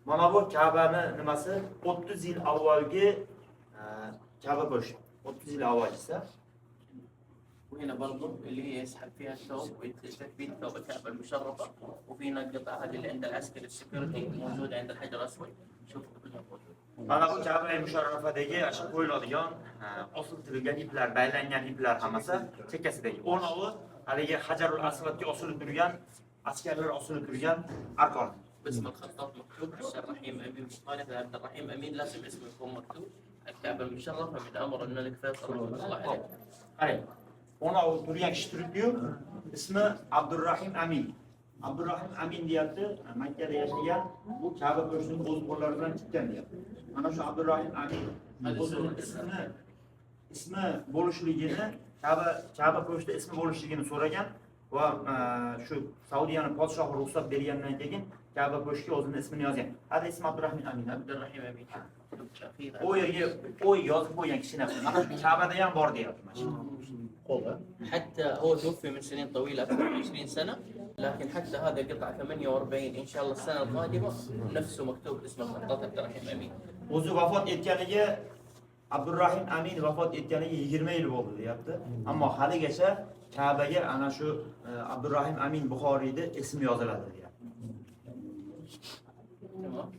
Mana bu Ka'bani nimasi 30 yil avvalgi Ka'ba bo'lishi. 30 yil avval esa وهنا برضو اللي هي يسحب فيها الثوب وتثبيت ثوب الكعبة المشرفة، وفي هنا القطعة هذه اللي عند العسكري السكيورتي موجودة عند الحجر الأسود. شوفوا كلها موجودة. mana bu Ka'ba musharrafadagi ashib qo'yiladigan osiltirilgan iplar, baylangan iplar hammasi chekkasidagi. O'rnovi haligi Hajarul Aswadga osilib turgan, askarlar osilib turgan arkon. باسم الخطاط مكتوب عشان رحيم أمين مخالف عبد الرحيم أمين، لازم اسمه يكون مكتوب. الكعبة المشرفة من أمر الملك فيصل رحمة الله عليه. Qarang. O'rnovi turgan kishi turibdi-yu, ismi Abdurrahim Amin. Abdurrahim Amin deyapti, Makkada yashagan, bu Ka'ba qo'shinining o'z qo'llari bilan tikkan deyapti. Mana shu Abdurrahim Amin o'zining ismi bo'lishligini, Ka'ba qo'shida ismi bo'lishligini so'ragan va shu Saudiyaning podshohi ruxsat bergandan keyin Ka'ba qo'shga o'zining ismini yozgan. Hada ismi Abdurrahim Amin. عبد الرحيم أمين. O yerga yozib qo'ygan kishi nafsi. Mana shu Ka'bada ham bor deyapti mana shu. حتى هو توفي من سنين طويلة، أكثر من 20 سنة، لكن حتى هذا قطعة 48 إن شاء الله السنة القادمة نفسه مكتوب اسم الخطاط عبد الرحيم أمين. O'zi vafot etganiga Abdurrahim Amin vafot etganiga 20 yil bo'ldi deyapti. Ammo haligacha Ka'baga ana shu Abdurrahim Amin Buxoriyda ismi yoziladi deyapti. تمام.